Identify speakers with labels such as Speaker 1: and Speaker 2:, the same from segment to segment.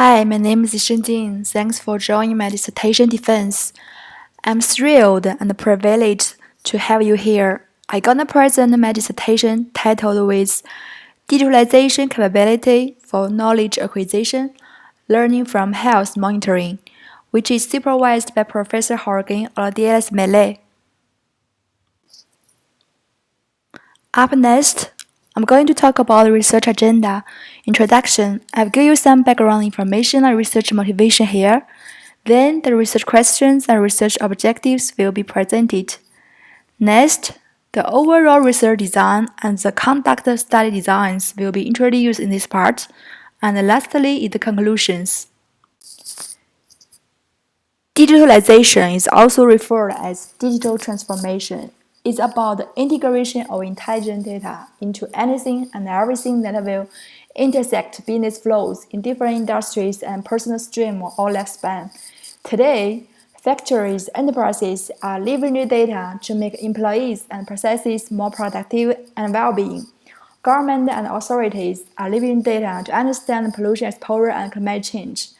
Speaker 1: Hi, my name is Shengjing. Thanks for joining my dissertation defense. I'm thrilled and privileged to have you here. I'm gonna present my dissertation titled with Digitalization Capability for Knowledge Acquisition, Learning from Health Monitoring, which is supervised by Professor Horgan or DLS. Up next, I'm going to talk about the research agenda. Introduction. I'll give you some background information and research motivation here. Then the research questions and research objectives will be presented. Next, the overall research design and the conduct study designs will be introduced in this part. And lastly is the conclusions. Digitalization is also referred as digital transformation. It's about the integration of intelligent data into anything and everything that will intersect business flows in different industries and personal stream or lifespan. Today, factories, enterprises are leveraging data to make employees and processes more productive and well-being. Government and authorities are leveraging data to understand pollution exposure and climate change.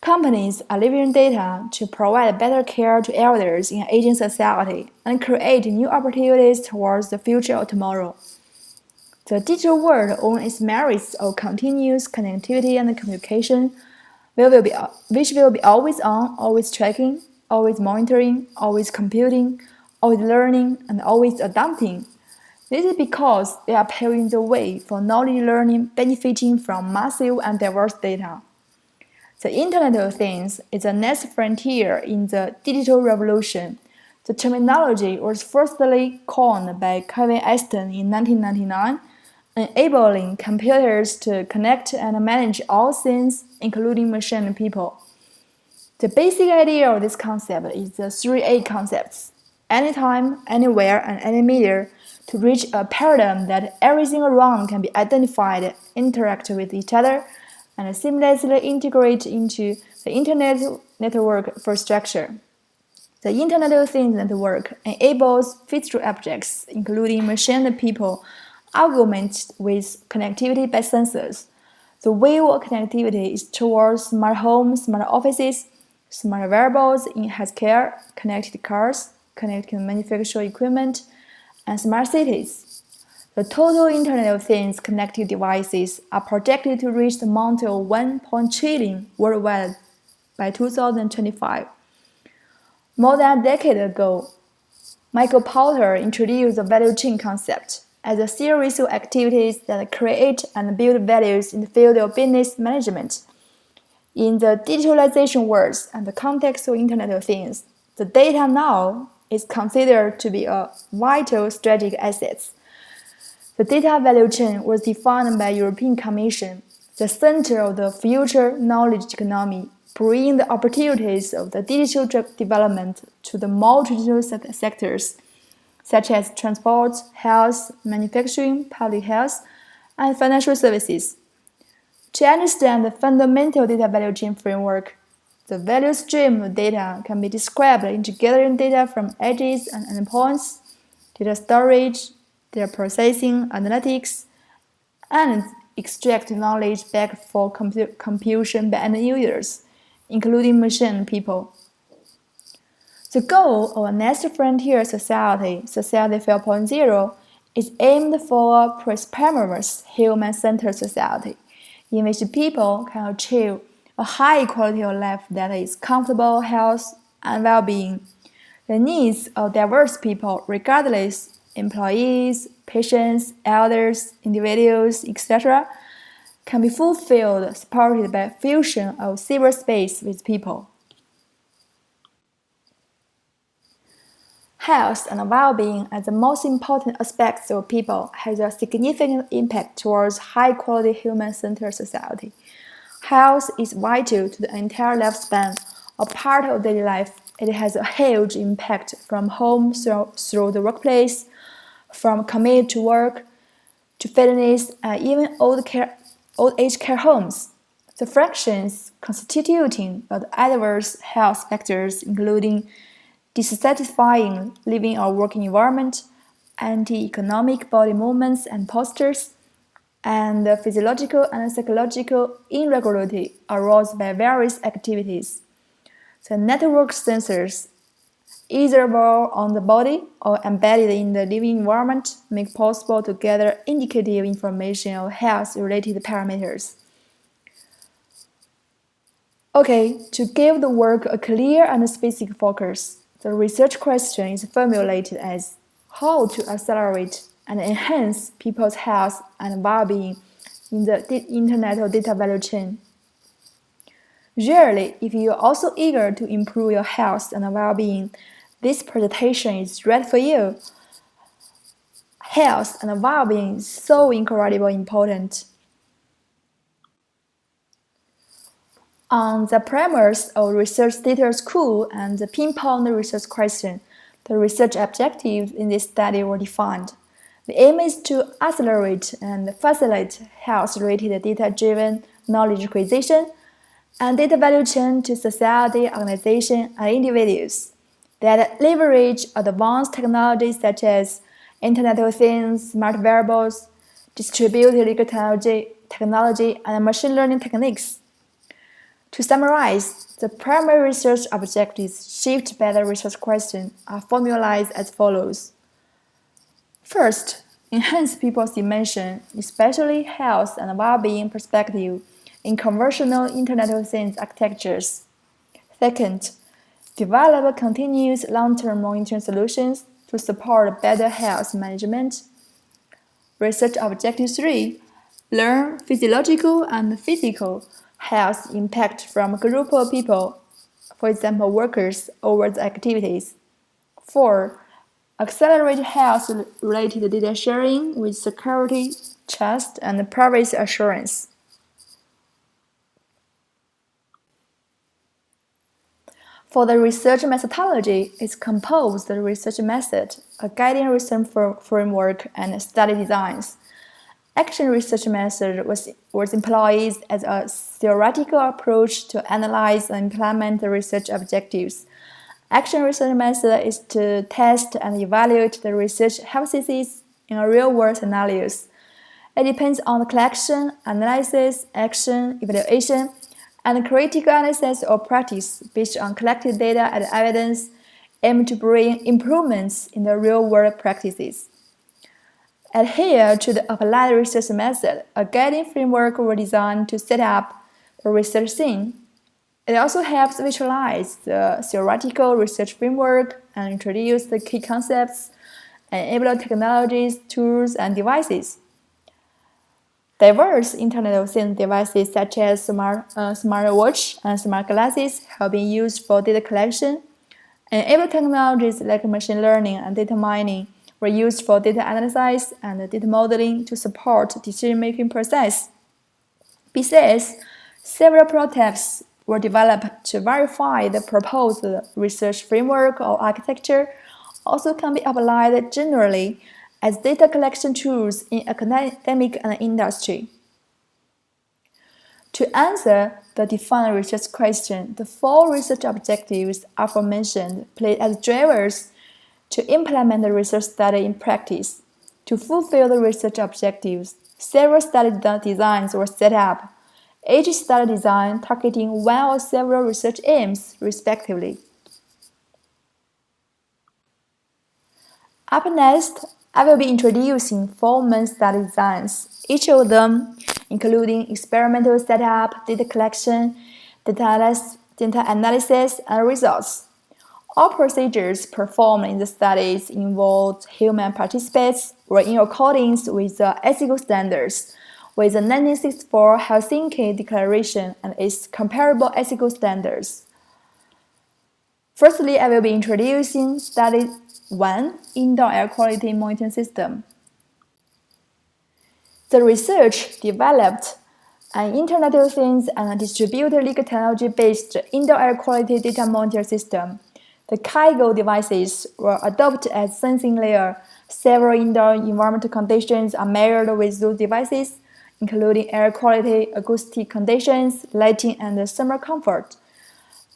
Speaker 1: Companies are leveraging data to provide better care to elders in an aging society and create new opportunities towards the future of tomorrow. The digital world owns its merits of continuous connectivity and communication, which will be always on, always tracking, always monitoring, always computing, always learning, and always adapting. This is because they are paving the way for knowledge learning benefiting from massive and diverse data. The Internet of Things is the next frontier in the digital revolution. The terminology was firstly coined by Kevin Aston in 1999, enabling computers to connect and manage all things, including machine and people. The basic idea of this concept is the 3A concepts: anytime, anywhere, and any media, to reach a paradigm that everything around can be identified, interact with each other, and seamlessly integrate into the Internet network infrastructure. The Internet of Things network enables physical objects, including machine and people, augmented with connectivity by sensors. The wave of connectivity is towards smart homes, smart offices, smart wearables in healthcare, connected cars, connected manufacturing equipment, and smart cities. The total Internet of Things connected devices are projected to reach the amount of 1 trillion worldwide by 2025. More than a decade ago, Michael Porter introduced the value chain concept as a series of activities that create and build values in the field of business management. In the digitalization world and the context of Internet of Things, the data now is considered to be a vital strategic asset. The data value chain was defined by European Commission, the center of the future knowledge economy, bringing the opportunities of the digital development to the more traditional sectors, such as transport, health, manufacturing, public health, and financial services. To understand the fundamental data value chain framework, the value stream of data can be described into gathering data from edges and endpoints, data storage, data processing, analytics, and extract knowledge back for computation by end users, including machine and people. The goal of a next frontier society, Society 4.0, is aimed for a prosperous human-centered society, in which people can achieve a high quality of life that is comfortable, health, and well-being. The needs of diverse people, regardless employees, patients, elders, individuals, etc., can be fulfilled, supported by fusion of cyberspace with people. Health and well-being as the most important aspects of people has a significant impact towards high-quality human-centered society. Health is vital to the entire lifespan, a part of daily life. It has a huge impact from home through the workplace, from commute to work, to fitness, and even old age care homes. The fractions constituting the adverse health factors including dissatisfying living or working environment, anti-economic body movements and postures, and the physiological and psychological irregularity aroused by various activities. The network sensors, either on the body or embedded in the living environment, make possible to gather indicative information of health-related parameters. Okay, to give the work a clear and specific focus, the research question is formulated as how to accelerate and enhance people's health and well-being in the Internet or data value chain. Usually, if you are also eager to improve your health and well-being, this presentation is right for you. Health and well-being is so incredibly important. On the premise of research data school and the pinpoint research question, the research objectives in this study were defined. The aim is to accelerate and facilitate health-related data-driven knowledge acquisition and data value chain to society, organizations, and individuals that leverage advanced technologies such as Internet of Things, smart wearables, distributed technology, and machine learning techniques. To summarize, the primary research objectives shaped by the research question are formulated as follows. First, enhance people's dimension, especially health and well-being perspective, in conventional Internet of Things architectures. Second, develop continuous long-term monitoring solutions to support better health management. Research Objective 3, learn physiological and physical health impact from a group of people, for example, workers, over the activities. 4. Accelerate health-related data sharing with security, trust, and privacy assurance. For the research methodology, it's composed the research method, a guiding research framework, and study designs. Action research method was employed as a theoretical approach to analyze and implement the research objectives. Action research method is to test and evaluate the research hypotheses in a real-world scenarios. It depends on the collection, analysis, action, evaluation, and critical analysis or practice based on collected data and evidence aimed to bring improvements in the real-world practices. Adhere to the applied research method, a guiding framework was designed to set up the research scene. It also helps visualize the theoretical research framework and introduce the key concepts, enable technologies, tools, and devices. Diverse Internet of Things devices such as smartwatch and smart glasses have been used for data collection. Enable technologies like machine learning and data mining were used for data analysis and data modeling to support decision-making process. Besides, several prototypes were developed to verify the proposed research framework or architecture also can be applied generally as data collection tools in academic and industry. To answer the defined research question, the 4 research objectives aforementioned play as drivers to implement the research study in practice. To fulfill the research objectives, several study designs were set up, each study design targeting one or several research aims, respectively. Up next, I will be introducing 4 main study designs, each of them including experimental setup, data collection, data analysis, and results. All procedures performed in the studies involved human participants were in accordance with the ethical standards, with the 1964 Helsinki Declaration and its comparable ethical standards. Firstly, I will be introducing Study 1, Indoor Air Quality Monitoring System. The research developed an Internet of Things and distributed legal technology-based indoor air quality data monitor system. The KaiGo devices were adopted as sensing layer. Several indoor environmental conditions are measured with those devices, including air quality, acoustic conditions, lighting, and thermal comfort.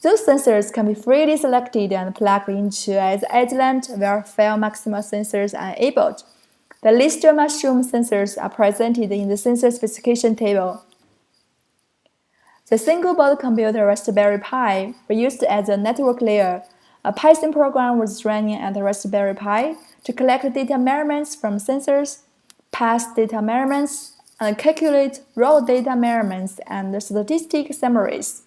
Speaker 1: Those sensors can be freely selected and plugged into as island where fail maximal sensors are enabled. The list of mushroom sensors are presented in the sensor specification table. The single-board computer Raspberry Pi was used as a network layer. A Python program was running at the Raspberry Pi to collect data measurements from sensors, pass data measurements, and calculate raw data measurements and statistic summaries.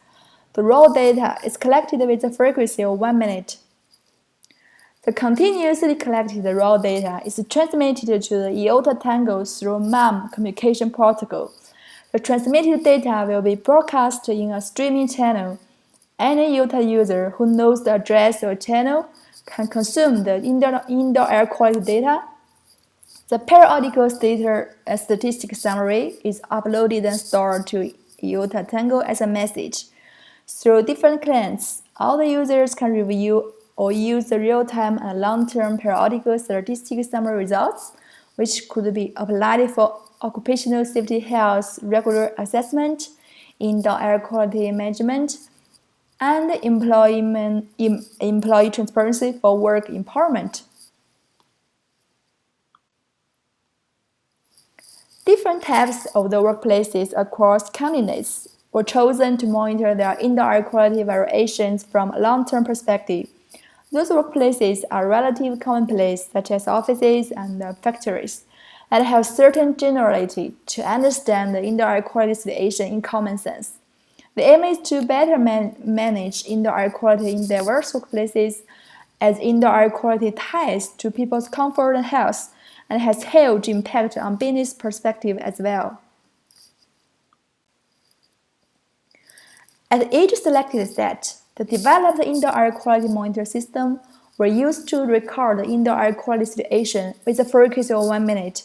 Speaker 1: The raw data is collected with a frequency of 1 minute. The continuously collected raw data is transmitted to the IOTA Tango through MAM communication protocol. The transmitted data will be broadcast in a streaming channel. Any IOTA user who knows the address of a channel can consume the indoor air quality data. The periodical statistic summary is uploaded and stored to IOTA Tango as a message. Through different clients, all the users can review or use the real-time and long-term periodical statistic summary results, which could be applied for occupational safety health regular assessment, indoor air quality management, and employee transparency for work empowerment. Different types of the workplaces across continents were chosen to monitor their indoor air quality variations from a long-term perspective. Those workplaces are relatively commonplace, such as offices and factories, that have certain generality to understand the indoor air quality situation in common sense. The aim is to better manage indoor air quality in diverse workplaces, as indoor air quality ties to people's comfort and health, and has huge impact on business perspective as well. At each selected set, the developed indoor air quality monitor system were used to record the indoor air quality situation with a frequency of 1 minute.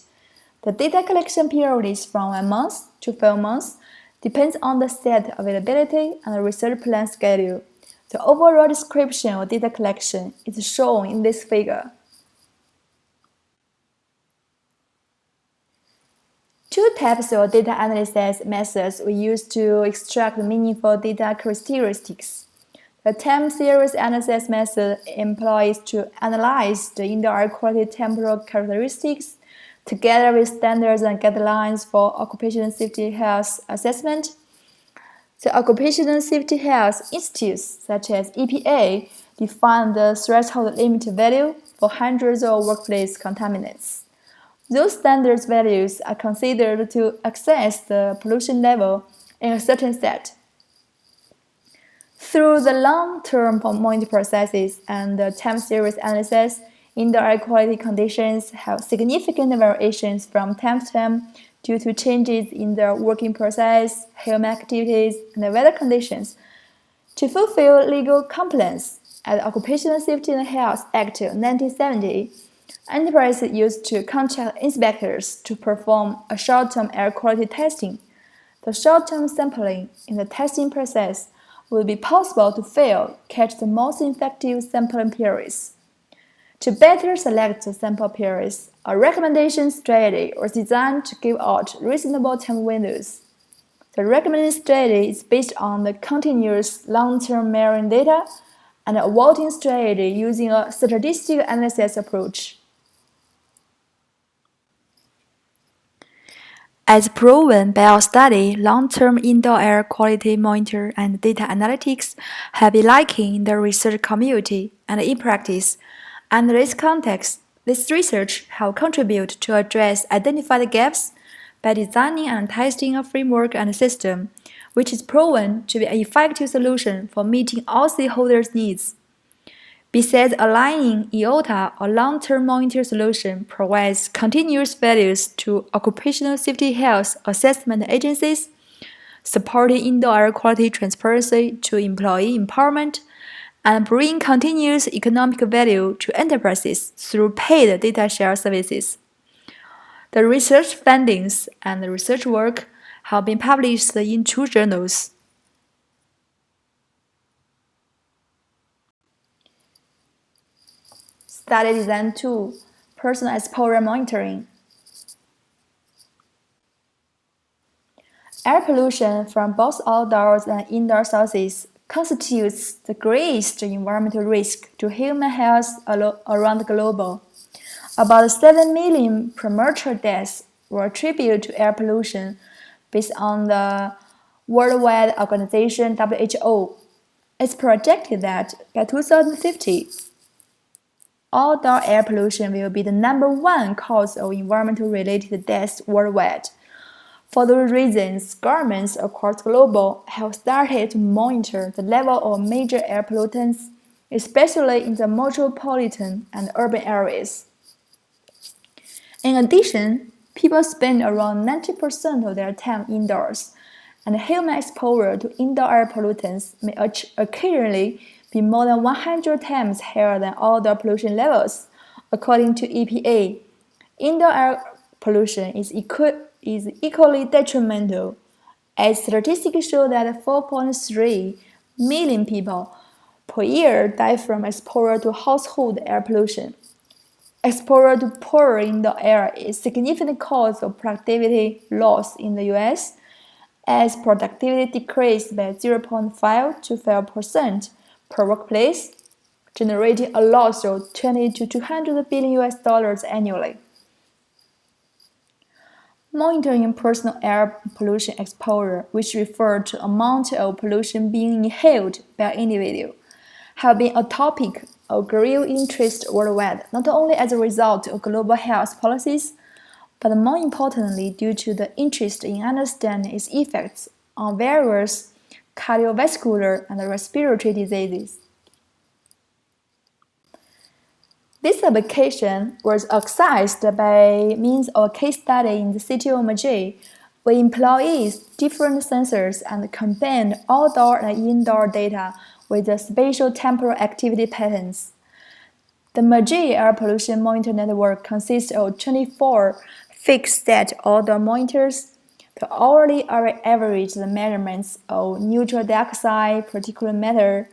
Speaker 1: The data collection period is from 1 month to 12 months, depends on the set availability and the research plan schedule. The overall description of data collection is shown in this figure. Two types of data analysis methods were used to extract meaningful data characteristics. The time series analysis method employs to analyze the indoor air quality temporal characteristics together with standards and guidelines for occupational safety health assessment. The Occupational Safety Health Institutes, such as EPA, define the threshold limit value for hundreds of workplace contaminants. Those standards values are considered to assess the pollution level in a certain set. Through the long-term monitoring processes and the time series analysis, indoor air quality conditions have significant variations from time to time due to changes in the working process, human activities, and weather conditions. To fulfill legal compliance, at the Occupational Safety and Health Act of 1970, enterprises used to contract inspectors to perform a short-term air quality testing. The short-term sampling in the testing process will be possible to catch the most effective sampling periods. To better select the sample periods, a recommendation strategy was designed to give out reasonable time windows. The recommended strategy is based on the continuous long-term measuring data and a voting strategy using a statistical analysis approach. As proven by our study, long-term indoor air quality monitor and data analytics have been lacking in the research community and in practice. And in this context, this research has contributed to address identified gaps by designing and testing a framework and system, which is proven to be an effective solution for meeting all stakeholders' needs. Besides aligning IOTA, a long-term monitor solution provides continuous values to occupational safety health assessment agencies, supporting indoor air quality transparency to employee empowerment, and bring continuous economic value to enterprises through paid data share services. The research findings and the research work have been published in 2 journals. Study Design 2, Personal Exposure Monitoring. Air pollution from both outdoors and indoor sources constitutes the greatest environmental risk to human health around the globe. About 7 million premature deaths were attributed to air pollution based on the Worldwide Organization WHO. It's projected that by 2050, outdoor air pollution will be the #1 cause of environmental-related deaths worldwide. For those reasons, governments across the globe have started to monitor the level of major air pollutants, especially in the metropolitan and urban areas. In addition, people spend around 90% of their time indoors, and human exposure to indoor air pollutants may occasionally be more than 100 times higher than outdoor pollution levels, according to EPA. Indoor air pollution is equally detrimental, as statistics show that 4.3 million people per year die from exposure to household air pollution. Exposure to poor indoor air is a significant cause of productivity loss in the US, as productivity decreased by 0.5 to 5% per workplace, generating a loss of $20 to $200 billion annually. Monitoring personal air pollution exposure, which refers to amount of pollution being inhaled by an individual, have been a topic of great interest worldwide, not only as a result of global health policies, but more importantly due to the interest in understanding its effects on various cardiovascular and respiratory diseases. This application was accessed by means of a case study in the city of Madrid, where employees different sensors and combined outdoor and indoor data with the spatial temporal activity patterns. The Madrid Air Pollution Monitor Network consists of 24 fixed-state outdoor monitors. The hourly average measurements of neutral dioxide, particulate matter,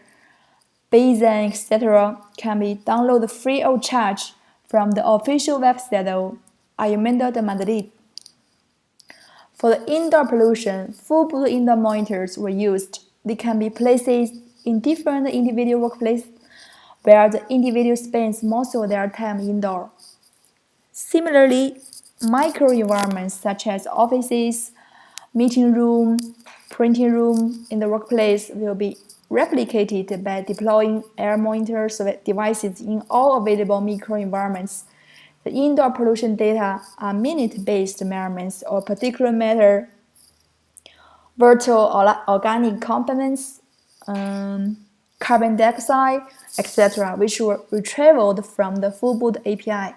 Speaker 1: benzene, etc. can be downloaded free of charge from the official website of Ayuntamiento de Madrid. For the indoor pollution, full-body indoor monitors were used. They can be placed in different individual workplaces where the individual spends most of their time indoor. Similarly, microenvironments such as offices, meeting room, printing room in the workplace will be replicated by deploying air monitor devices in all available microenvironments. The indoor pollution data are minute-based measurements of particulate matter, volatile organic components, carbon dioxide, etc., which were retrieved from the full-body API.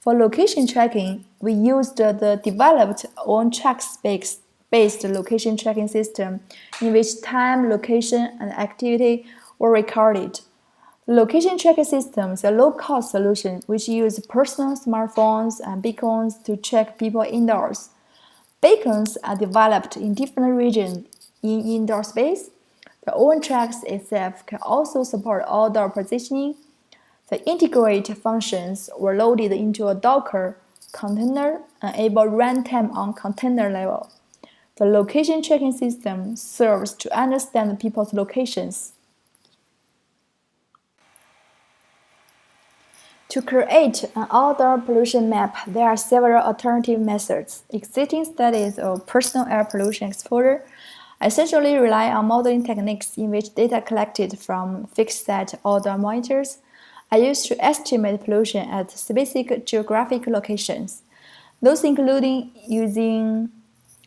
Speaker 1: For location tracking, we used the developed on-track-based location tracking system in which time, location, and activity were recorded. The location tracking system is a low-cost solution which uses personal smartphones and beacons to track people indoors. Beacons are developed in different regions in indoor space. The on-track itself can also support outdoor positioning. The integrated functions were loaded into a Docker container and able runtime on container level. The location tracking system serves to understand people's locations. To create an outdoor pollution map, there are several alternative methods. Existing studies of personal air pollution exposure essentially rely on modeling techniques in which data collected from fixed-site outdoor monitors are used to estimate pollution at specific geographic locations. Those including using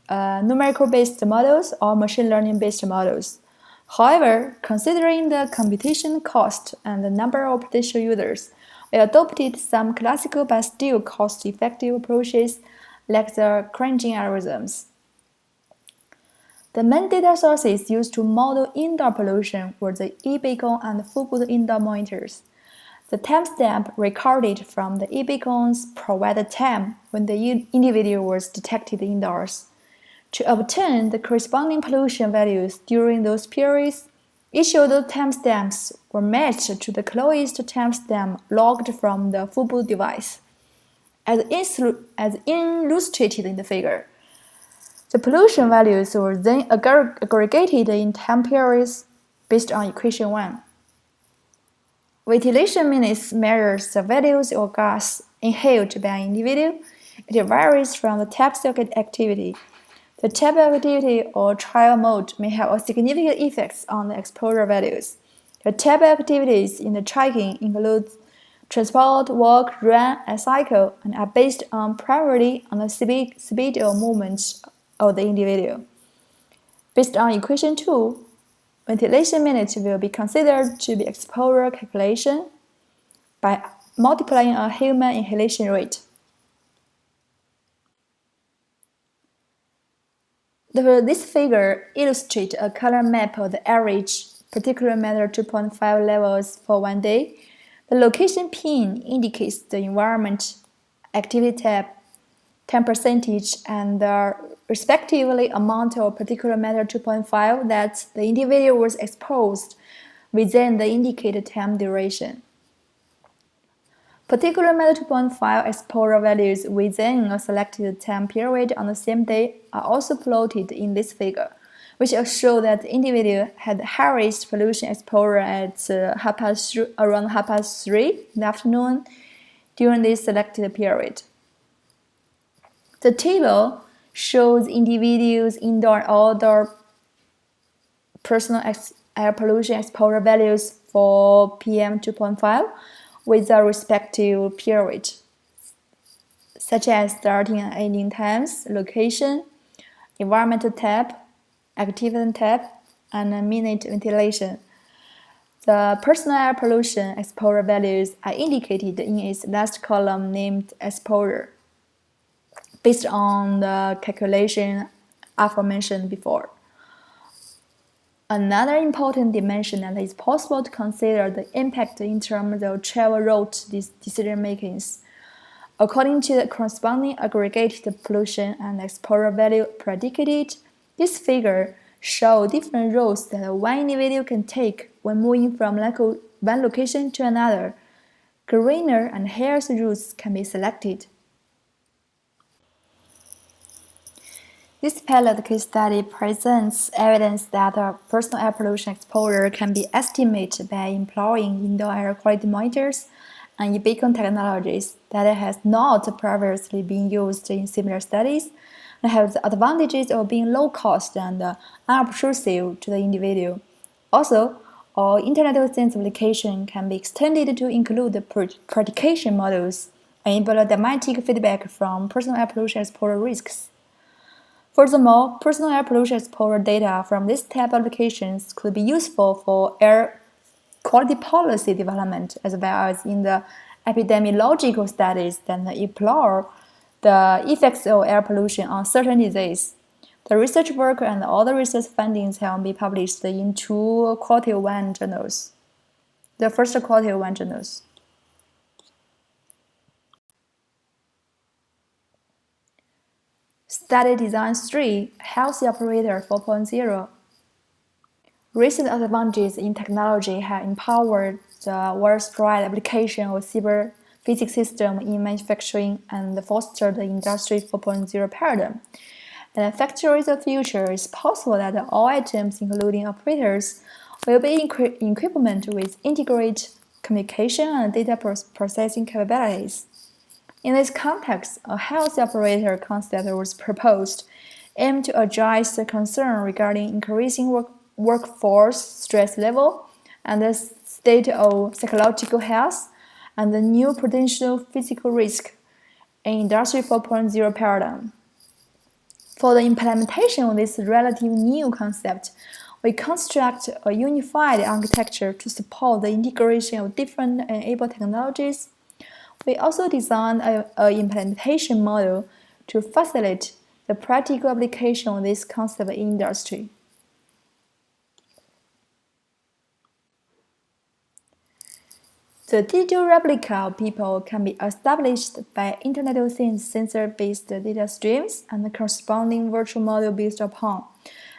Speaker 1: numerical-based models or machine learning-based models. However, considering the computation cost and the number of potential users, we adopted some classical but still cost-effective approaches like the crunching algorithms. The main data sources used to model indoor pollution were the e-beacon and full-body indoor monitors. The timestamp recorded from the e-beacons provided time when the individual was detected indoors. To obtain the corresponding pollution values during those periods, each of the timestamps were matched to the closest timestamp logged from the full-body device, as illustrated in the figure. The pollution values were then aggregated in time periods based on equation 1. Ventilation minutes measures the values of gas inhaled by an individual. It varies from the type of activity. The type of activity or trial mode may have a significant effects on the exposure values. The type of activities in the tracking include transport, walk, run, and cycle, and are based primarily on the speed or movement of the individual. Based on equation 2, ventilation minutes will be considered to be exposure calculation by multiplying a human inhalation rate. This figure illustrates a color map of the average particulate matter 2.5 levels for one day. The location pin indicates the environment, activity type, time percentage, and the respectively amount of particulate matter 2.5 that the individual was exposed within the indicated time duration. Particulate matter 2.5 exposure values within a selected time period on the same day are also plotted in this figure, which show that the individual had the highest pollution exposure at around 3:30 in the afternoon during this selected period. The table shows individuals' indoor and outdoor personal air pollution exposure values for PM 2.5 with their respective period, such as starting and ending times, location, environmental type, activity type, and minute ventilation. The personal air pollution exposure values are indicated in its last column named exposure, based on the calculation aforementioned before. Another important dimension that is possible to consider the impact in terms of travel route decision-makings. According to the corresponding aggregated pollution and exposure value predicted, this figure shows different routes that one individual can take when moving from one location to another. Greener and healthy routes can be selected. This pilot case study presents evidence that personal air pollution exposure can be estimated by employing indoor air quality monitors and beacon technologies that has not previously been used in similar studies and have the advantages of being low cost and unobtrusive to the individual. Also, all Internet of Things application can be extended to include the prediction models and enable dynamic feedback from personal air pollution exposure risks. Furthermore, personal air pollution exposure data from this type of applications could be useful for air quality policy development as well as in the epidemiological studies that explore the effects of air pollution on certain diseases. The research work and all the research findings have been published in two Quartile 1 journals. The first Quartile 1 journals. Study Design 3, Healthy Operator 4.0. Recent advances in technology have empowered the widespread application of cyber physics systems in manufacturing and fostered the Industry 4.0 paradigm. In the factory of the future, it's possible that all items, including operators, will be equipped with integrated communication and data processing capabilities. In this context, a healthy operator concept was proposed, aimed to address the concern regarding increasing workforce stress level and the state of psychological health and the new potential physical risk in Industry 4.0 paradigm. For the implementation of this relatively new concept, we construct a unified architecture to support the integration of different enabled technologies. We also designed an implementation model to facilitate the practical application of this concept in industry. The digital replica of people can be established by Internet of Things sensor-based data streams and the corresponding virtual model based upon,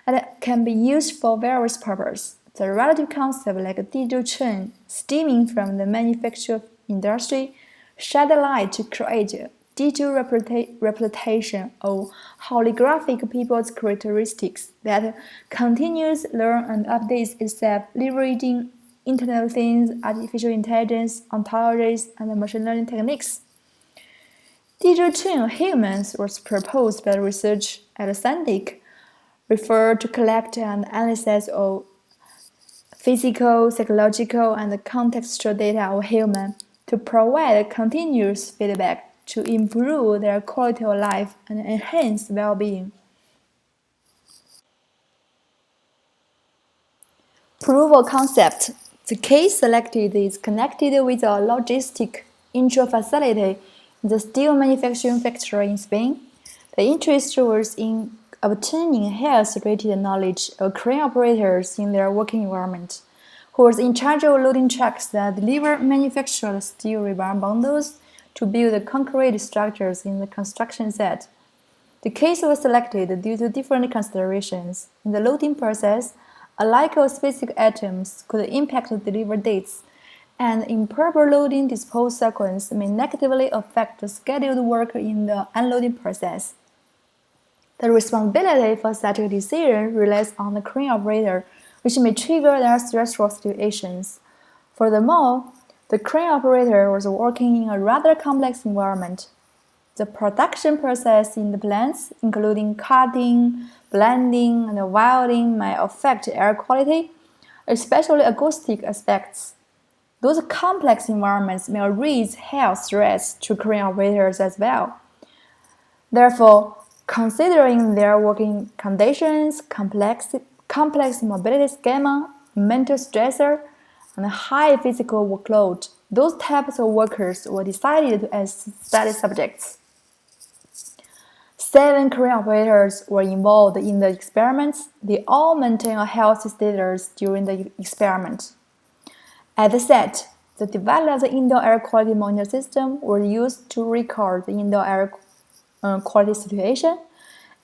Speaker 1: and it can be used for various purposes. The relative concept like a digital twin stemming from the manufacturing industry shed light to create a digital representation of holographic people's characteristics that continues learn and updates itself, leveraging Internet of Things, artificial intelligence, ontologies, and machine learning techniques. Digital twin of humans was proposed by research at SUN referred to collect and analysis of physical, psychological, and contextual data of humans to provide continuous feedback to improve their quality of life and enhance well-being. Proof of concept. The case selected is connected with a logistic intra-facility in the steel manufacturing factory in Spain. The interest was in obtaining health-related knowledge of crane operators in their working environment, who was in charge of loading trucks that deliver manufactured steel rebar bundles to build concrete structures in the construction site. The case was selected due to different considerations. In the loading process, a lack of specific items could impact the delivery dates, and improper loading dispose sequence may negatively affect the scheduled work in the unloading process. The responsibility for such a decision relies on the crane operator, which may trigger their stressful situations. Furthermore, the crane operator was working in a rather complex environment. The production process in the plants, including cutting, blending, and welding, may affect air quality, especially acoustic aspects. Those complex environments may raise health threats to crane operators as well. Therefore, considering their working conditions, complex mobility schema, mental stressor, and high physical workload, those types of workers were decided as study subjects. 7 crane operators were involved in the experiments. They all maintained a healthy status during the experiment. At the site, the developed indoor air quality monitor system was used to record the indoor air quality situation.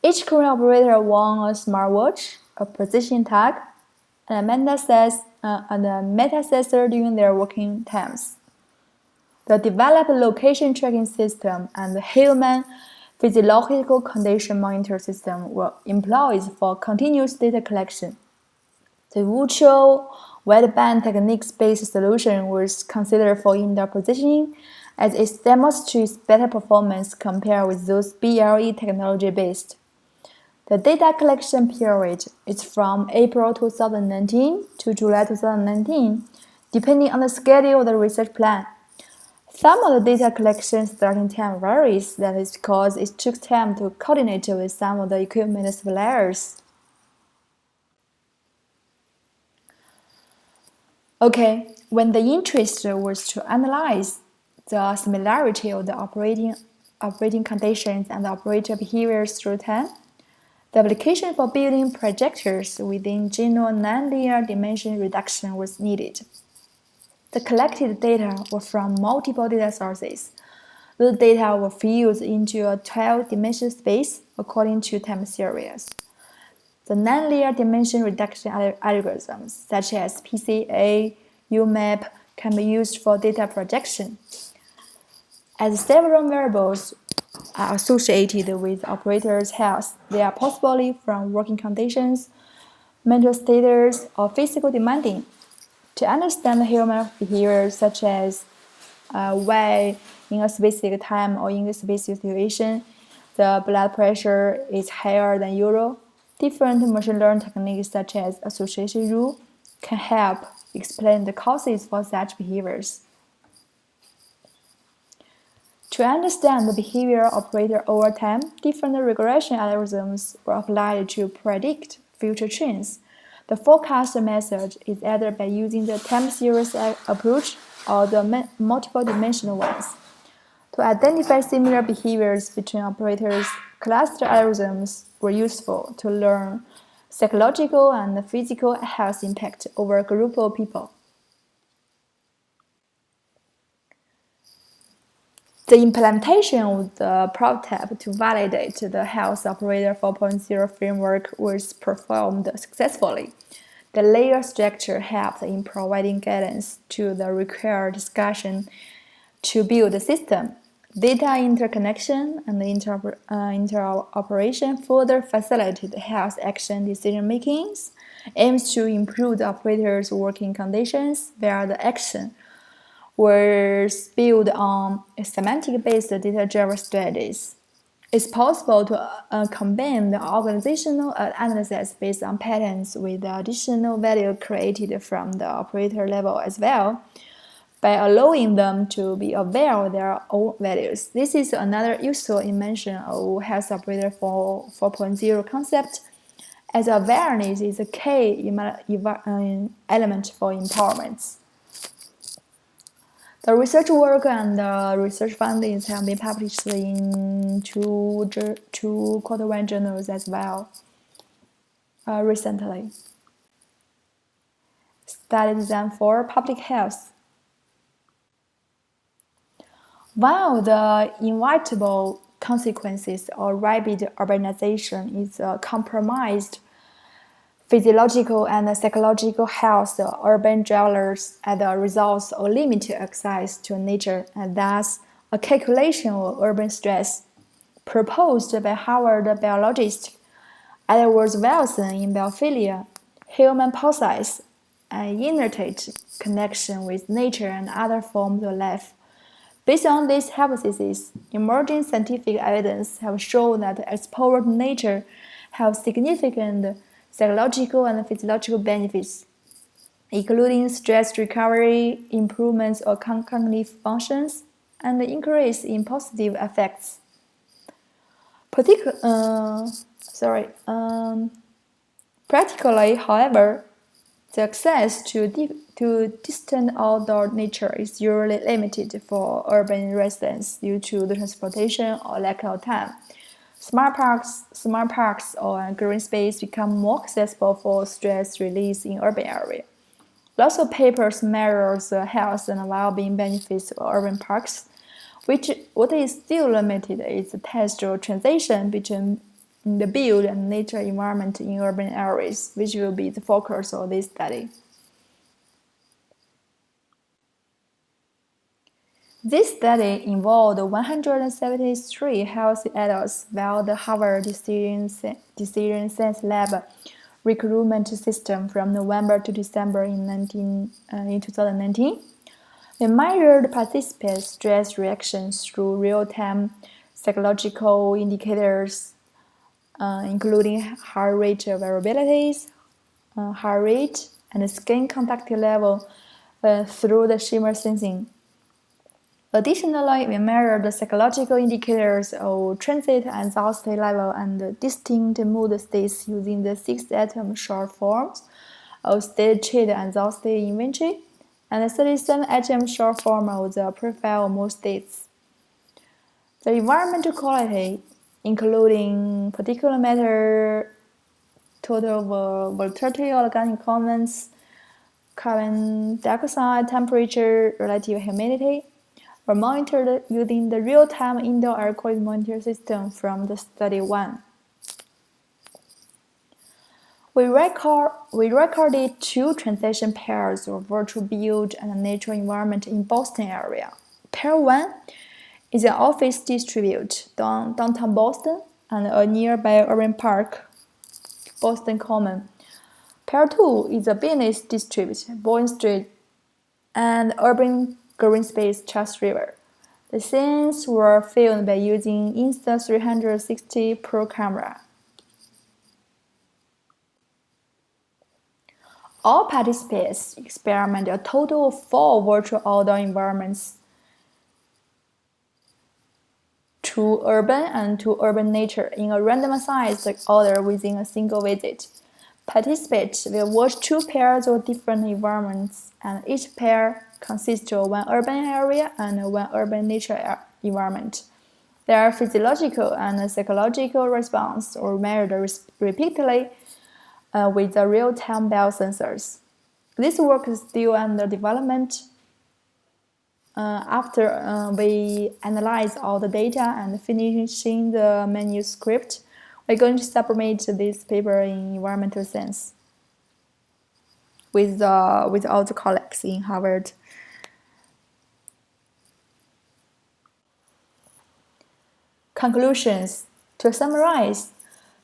Speaker 1: Each crane operator won a smartwatch, a precision tag, and a meta sensor during their working times. The developed location tracking system and the human physiological condition monitor system were employed for continuous data collection. The virtual wideband techniques-based solution was considered for indoor positioning, as it demonstrates better performance compared with those BLE technology-based. The data collection period is from April 2019 to July 2019, depending on the schedule of the research plan. Some of the data collection starting time varies. That is because it took time to coordinate with some of the equipment suppliers. Okay, when the interest was to analyze the similarity of the operating conditions and the operator behaviors through time, the application for building projectors within general nonlinear dimension reduction was needed. The collected data were from multiple data sources. Those data were fused into a 12-dimensional space according to time series. The nonlinear dimension reduction algorithms, such as PCA, UMAP, can be used for data projection. As several variables are associated with operators' health, they are possibly from working conditions, mental status, or physical demanding. To understand human behavior, such as why in a specific time or in a specific situation the blood pressure is higher than usual, different machine learning techniques such as association rule can help explain the causes for such behaviors. To understand the behavior of operator over time, different regression algorithms were applied to predict future trends. The forecast method is either by using the time series approach or the multiple dimensional ones. To identify similar behaviors between operators, cluster algorithms were useful to learn psychological and physical health impact over a group of people. The implementation of the prototype to validate the Health Operator 4.0 framework was performed successfully. The layer structure helped in providing guidance to the required discussion to build the system. Data interconnection and interoperation further facilitated health action decision-makings. aims to improve the operators' working conditions via the action, was built on semantic-based data-driven strategies. It's possible to combine the organizational analysis based on patterns with the additional value created from the operator level as well, by allowing them to be aware of their own values. This is another useful invention of Health Operator 4.0 concept, as awareness is a key element for empowerment. The research work and the research findings have been published in two quarter one journals as well recently. Study design for public health. One of the inevitable consequences of rapid urbanization is compromised physiological and psychological health of urban dwellers as a result of limited access to nature, and thus a calculation of urban stress proposed by Harvard biologist Edward Wilson in biophilia, human possess an innate connection with nature and other forms of life. Based on this hypothesis, emerging scientific evidence have shown that exposure to nature have significant psychological and physiological benefits, including stress recovery, improvements of cognitive functions, and increase in positive effects. Practically, however, the access to distant outdoor nature is usually limited for urban residents due to the transportation or lack of time. Smart parks or green space become more accessible for stress release in urban areas. Lots of papers measures the health and well-being benefits of urban parks, what is still limited is the textual transition between the built and nature environment in urban areas, which will be the focus of this study. This study involved 173 healthy adults via the Harvard Decision Science Lab recruitment system from November to December in 2019. We measured participants' stress reactions through real-time psychological indicators, including heart rate variabilities, heart rate, and skin contact level through the shimmer sensing. Additionally, we measured the psychological indicators of transit anxiety level and distinct mood states using the 6-atom short forms of state-trait anxiety inventory and the 37-atom short form of the profile of mood states. The environmental quality, including particulate matter, total volatility of organic compounds, carbon dioxide temperature, relative humidity, were monitored using the real-time indoor air quality monitor system from the Study 1. We recorded 2 transition pairs of virtual build and natural environment in Boston area. Pair 1 is an office district downtown Boston and a nearby urban park, Boston Common. Pair 2 is a business district, Boyne Street, and urban green space, Charles River. The scenes were filmed by using Insta360 Pro camera. All participants experimented a total of 4 virtual outdoor environments, 2 urban and 2 urban nature, in a randomized order within a single visit. Participants will watch 2 pairs of different environments, and each pair consists of 1 urban area and 1 urban nature environment. Their physiological and psychological response were measured repeatedly with the real-time biosensors. This work is still under development. After we analyze all the data and finishing the manuscript, we're going to submit this paper in environmental science with all the colleagues in Harvard. Conclusions. To summarize,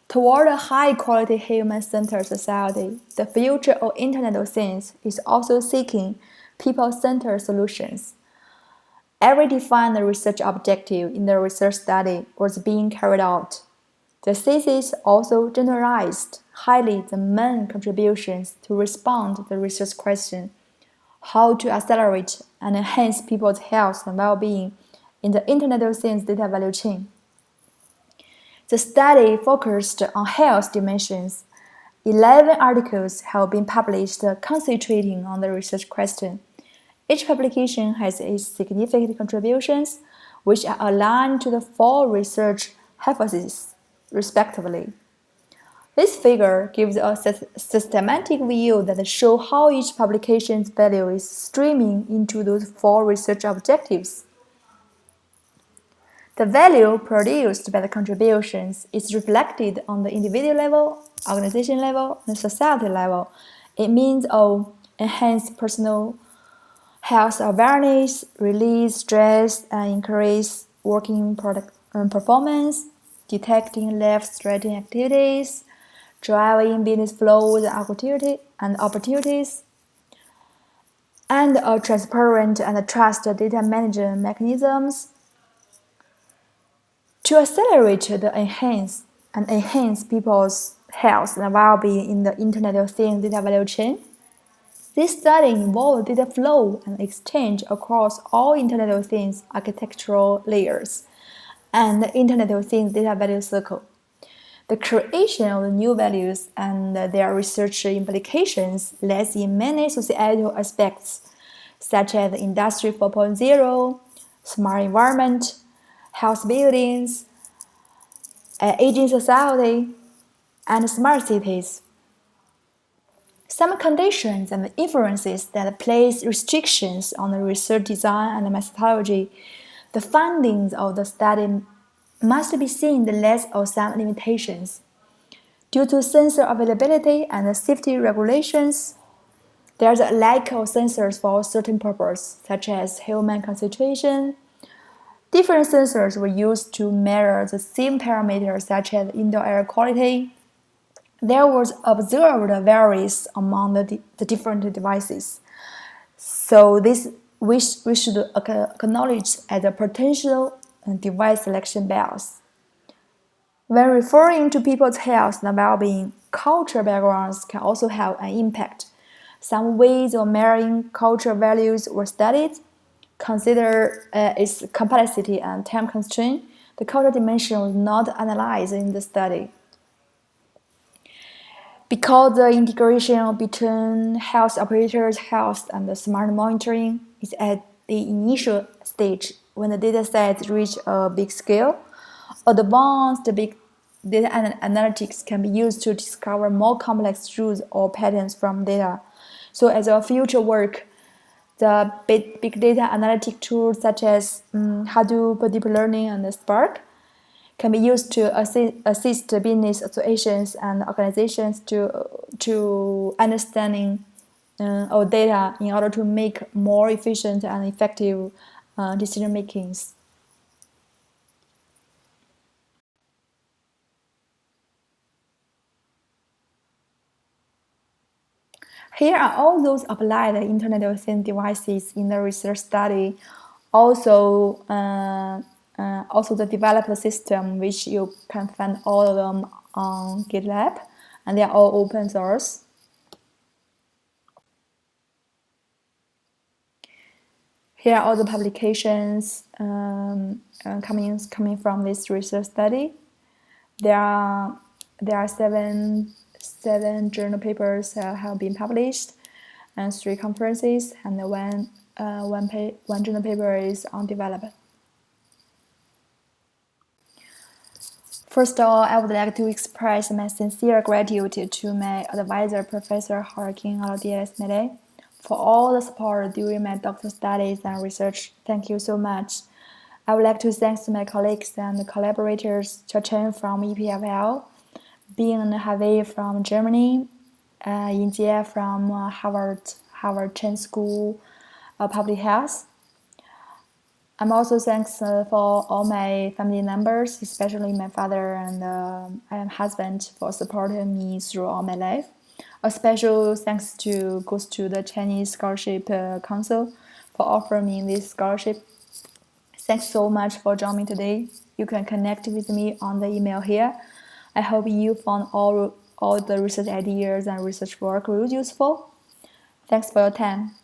Speaker 1: Toward a high-quality human-centered society, the future of Internet of Things is also seeking people-centered solutions. Every defined research objective in the research study was being carried out. The thesis also generalized highly the main contributions to respond to the research question, how to accelerate and enhance people's health and well-being in the Internet of Things data value chain. The study focused on health dimensions. 11 articles have been published concentrating on the research question. Each publication has its significant contributions, which are aligned to the 4 research hypotheses, respectively. This figure gives a systematic view that shows how each publication's value is streaming into those 4 research objectives. The value produced by the contributions is reflected on the individual level, organization level, and society level. It means enhance personal health awareness, release stress, and increase working performance, detecting life-threatening activities, driving business flows and opportunities, and a transparent and trusted data management mechanisms. To accelerate the enhance people's health and well-being in the Internet of Things data value chain, this study involved data flow and exchange across all Internet of Things architectural layers and the Internet of Things data value circle. The creation of the new values and their research implications lies in many societal aspects, such as Industry 4.0, smart environment, health buildings, aging society, and smart cities. Some conditions and influences that place restrictions on the research design and methodology. The findings of the study must be seen in the light of some limitations. Due to sensor availability and safety regulations, there is a lack of sensors for certain purposes, such as human concentration. Different sensors were used to measure the same parameters such as indoor air quality. There was observed variance among the different devices. So this we should acknowledge as a potential device selection bias. When referring to people's health and well-being, cultural backgrounds can also have an impact. Some ways of measuring cultural values were studied. Consider its complexity and time constraint. The cultural dimension was not analyzed in the study. Because the integration between health operators' health and the smart monitoring is at the initial stage when the data sets reach a big scale, advanced big data analytics can be used to discover more complex rules or patterns from data. So as a future work, the big data analytic tools such as Hadoop, deep learning, and Spark can be used to assist business associations and organizations to understanding of data in order to make more efficient and effective decision makings. Here are all those applied Internet of Things devices in the research study. Also the developed system, which you can find all of them on GitLab, and they are all open source. Here are all the publications coming from this research study. There are 7 journal papers have been published, and 3 conferences, and one journal paper is undeveloped. First of all, I would like to express my sincere gratitude to my advisor, Professor Joaquin Alodiez-Mede, for all the support during my doctoral studies and research. Thank you so much. I would like to thank my colleagues and collaborators, Chen from EPFL, Bing Harvey from Germany, Yinjie from Harvard Chen School of Public Health, I'm also thankful for all my family members, especially my father and husband, for supporting me through all my life. A special thanks goes to the Chinese Scholarship Council for offering me this scholarship. Thanks so much for joining me today. You can connect with me on the email here. I hope you found all the research ideas and research work really useful. Thanks for your time.